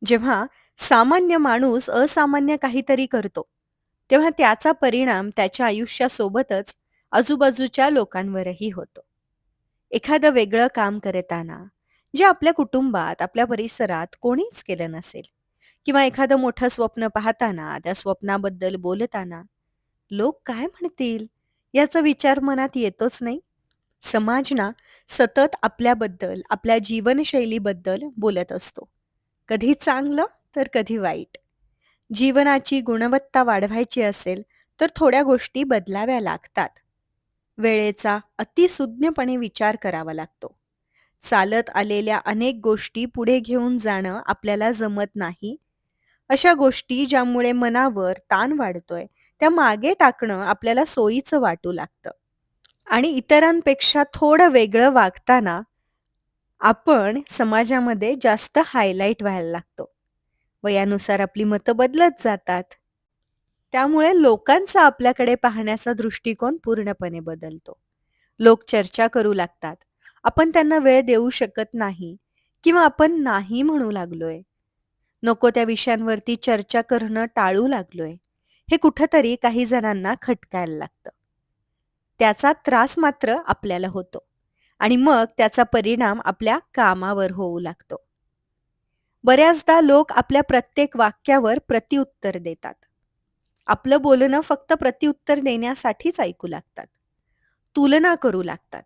जेव्हा सामान्य माणूस असामान्य काहीतरी करतो, तेव्हा त्याचा परिणाम त्याच्या आयुष्यासोबतच आजूबाजूच्या लोकांवरही होतो. एखादं वेगळं काम करताना, जे आपल्या कुटुंबात, आपल्या परिसरात कोणीच केलं नसेल किंवा एखादं मोठं स्वप्न पाहताना, त्या स्वप्नाबद्दल बोलताना, लोक काय म्हणतील याचा विचार मनात येतोच नाही. समाज ना सतत आपल्याबद्दल, आपल्या जीवनशैलीबद्दल बोलत असतो. कधी चांगलं तर कधी वाईट. जीवनाची गुणवत्ता वाढवायची असेल तर थोड्या गोष्टी बदलाव्या लागतात. वेळेचा अतिसूज्ञपणे विचार करावा लागतो. चालत आलेल्या अनेक गोष्टी पुढे घेऊन जाणं आपल्याला जमत नाही. अशा गोष्टी ज्यामुळे मनावर ताण वाढतोय, त्या मागे टाकणं आपल्याला सोयीचं वाटू लागतं. आणि इतरांपेक्षा थोडं वेगळं वागताना आपण समाजामध्ये जास्त हायलाइट व्हायला लागतो. वयानुसार आपली मतं बदलत जातात. त्यामुळे लोकांचा आपल्याकडे पाहण्याचा दृष्टिकोन पूर्णपणे बदलतो. लोक चर्चा करू लागतात. आपण त्यांना वेळ देऊ शकत नाही किंवा आपण नाही म्हणू लागलोय. नको त्या विषयांवरती चर्चा करणं टाळू लागलोय. हे कुठेतरी काही जणांना खटकायला लागतं. त्याचा त्रास मात्र आपल्याला होतो आणि मग त्याचा परिणाम आपल्या कामावर होऊ लागतो. बऱ्याचदा लोक आपल्या प्रत्येक वाक्यावर प्रत्युत्तर देतात. आपलं बोलणं फक्त प्रत्युत्तर देण्यासाठीच ऐकू लागतात. तुलना करू लागतात.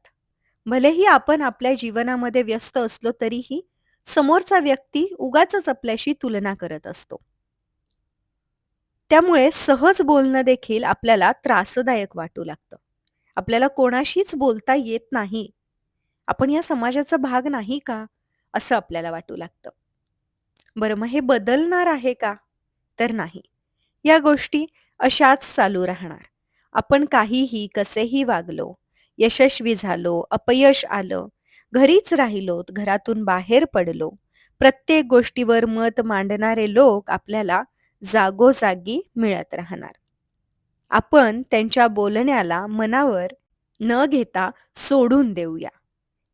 भलेही आपण आपल्या जीवनामध्ये व्यस्त असलो तरीही समोरचा व्यक्ती उगाचच आपल्याशी तुलना करत असतो. त्यामुळे सहज बोलणं देखील आपल्याला त्रासदायक वाटू लागतं. आपल्याला कोणाशीच बोलता येत नाही. आपण या समाजाचा भाग नाही का? असं आपल्याला वाटू लागतं. बरं मग हे बदलणार आहे का? तर नाही. या गोष्टी अशाच चालू राहणार. आपण काहीही कसेही वागलो, यशस्वी झालो, अपयश आलं, घरीच राहिलो, घरातून बाहेर पडलो, प्रत्येक गोष्टीवर मत मांडणारे लोक आपल्याला जागोजागी मिळत राहणार. आपण त्यांच्या बोलण्याला मनावर न घेता सोडून देऊया.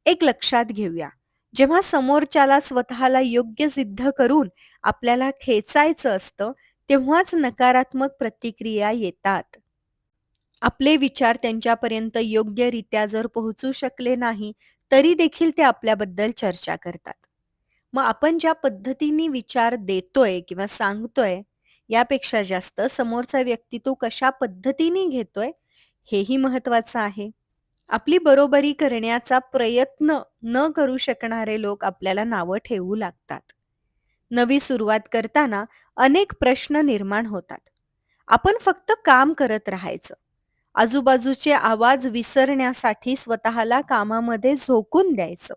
एक लक्षात घेऊया, जेव्हा समोरच्याला स्वतःला योग्य सिद्ध करून आपल्याला खेचायचं असतं, तेव्हाच नकारात्मक प्रतिक्रिया येतात. आपले विचार त्यांच्यापर्यंत योग्यरित्या जर पोहोचू शकले नाही, तरी देखील ते आपल्याबद्दल चर्चा करतात. मग आपण ज्या पद्धतीने विचार देतोय किंवा सांगतोय, यापेक्षा जास्त समोरचा व्यक्ती तो कशा पद्धतीने घेतोय, हेही महत्वाचं आहे. आपली बरोबरी करण्याचा प्रयत्न न करू शकणारे लोक आपल्याला नावं ठेवू लागतात. नवी सुरुवात करताना अनेक प्रश्न निर्माण होतात. आपण फक्त काम करत राहायचं. आजूबाजूचे आवाज विसरण्यासाठी स्वतःला कामामध्ये झोकून द्यायचं.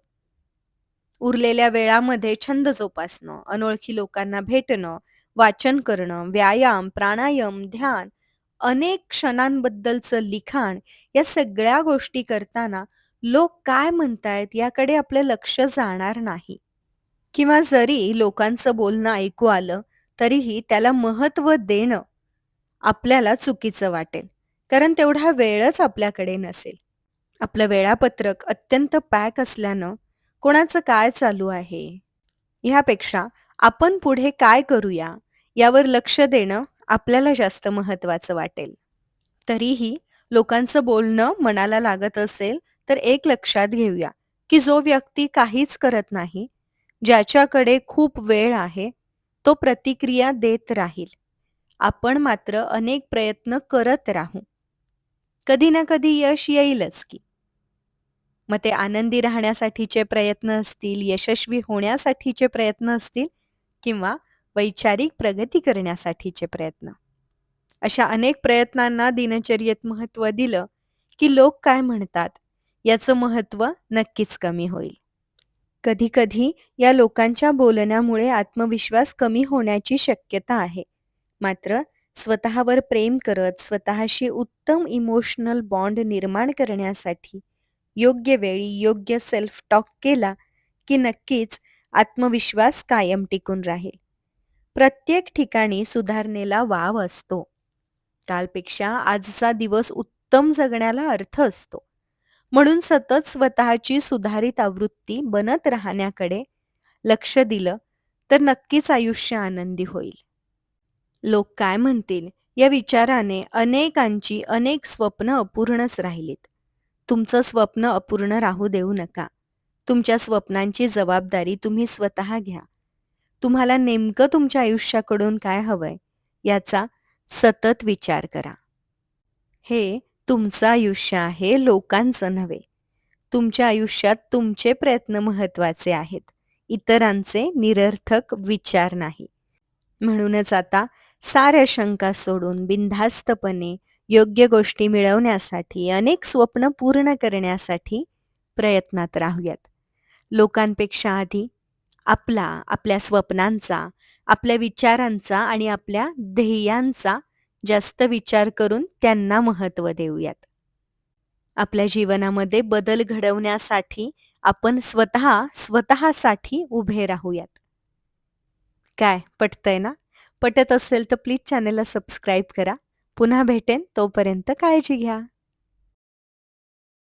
उरलेल्या वेळामध्ये छंद जोपासणं, अनोळखी लोकांना भेटणं, वाचन करणं, व्यायाम, प्राणायाम, ध्यान, अनेक क्षणांबद्दलचं लिखाण, या सगळ्या गोष्टी करताना लोक काय म्हणतायत याकडे आपलं लक्ष जाणार नाही. किंवा जरी लोकांचं बोलणं ऐकू आलं, तरीही त्याला महत्त्व देणं आपल्याला चुकीचं वाटेल. कारण तेवढा वेळच आपल्याकडे नसेल. आपलं वेळापत्रक अत्यंत पॅक असल्यानं कोणाचं काय चालू आहे, ह्यापेक्षा आपण पुढे काय करूया यावर लक्ष देणं आपल्याला जास्त महत्त्वाचं वाटेल. तरीही लोकांचं बोलणं मनाला लागत असेल तर एक लक्षात घेऊया, की जो व्यक्ती काहीच करत नाही, ज्याच्याकडे खूप वेळ आहे, तो प्रतिक्रिया देत राहील. आपण मात्र अनेक प्रयत्न करत राहू. कधी ना कधी यश येईलच की. मग ते आनंदी राहण्यासाठीचे प्रयत्न असतील, यशस्वी होण्यासाठीचे प्रयत्न असतील किंवा वैचारिक प्रगती करण्यासाठीचे प्रयत्न. अशा अनेक प्रयत्नांना दिनचर्येत महत्त्व दिलं, की लोक काय म्हणतात याचं महत्त्व नक्कीच कमी होईल. कधी-कधी या लोकांच्या बोलण्यामुळे आत्मविश्वास कमी होण्याची शक्यता आहे. मात्र स्वतःवर प्रेम करत, स्वतःशी उत्तम इमोशनल बॉन्ड निर्माण करण्यासाठी योग्य वेळी योग्य सेल्फ टॉक केला, की नक्कीच आत्मविश्वास कायम टिकून राहील. प्रत्येक ठिकाणी सुधारणेला वाव असतो. कालपेक्षा आजचा दिवस उत्तम जगण्याला अर्थ असतो. म्हणून सतत स्वतःची सुधारित आवृत्ती बनत राहण्याकडे लक्ष दिलं तर नक्कीच आयुष्य आनंदी होईल. लोक काय म्हणतील या विचाराने अनेकांची अनेक स्वप्न अपूर्णच राहिलीत. तुमचं स्वप्न अपूर्ण राहू देऊ नका. तुमच्या स्वप्नांची जबाबदारी तुम्ही स्वतः घ्या. तुम्हाला नेमकं तुमच्या आयुष्याकडून काय हवंय याचा सतत विचार करा. हे तुमचं आयुष्य आहे, लोकांचं नव्हे. तुमच्या आयुष्यात तुमचे प्रयत्न महत्त्वाचे आहेत. इतरांचे निरर्थक विचार नाही. म्हणूनच आता साऱ्या शंका सोडून बिनधास्तपणे योग्य गोष्टी मिळवण्यासाठी, अनेक स्वप्न पूर्ण करण्यासाठी प्रयत्नात राहूयात. लोकांपेक्षा आधी आपल्या स्वप्नांचा, आपल्या विचारांचा आणि आपल्या ध्येयांचा जास्त विचार करून त्यांना महत्त्व देऊयात. आपल्या जीवनामध्ये बदल घडवण्यासाठी आपण स्वतःसाठी उभे राहूयात. काय पटतंय ना? पटत असेल तर प्लीज चॅनलला सबस्क्राईब करा. पुन्हा भेटेन तोपर्यंत काळजी घ्या.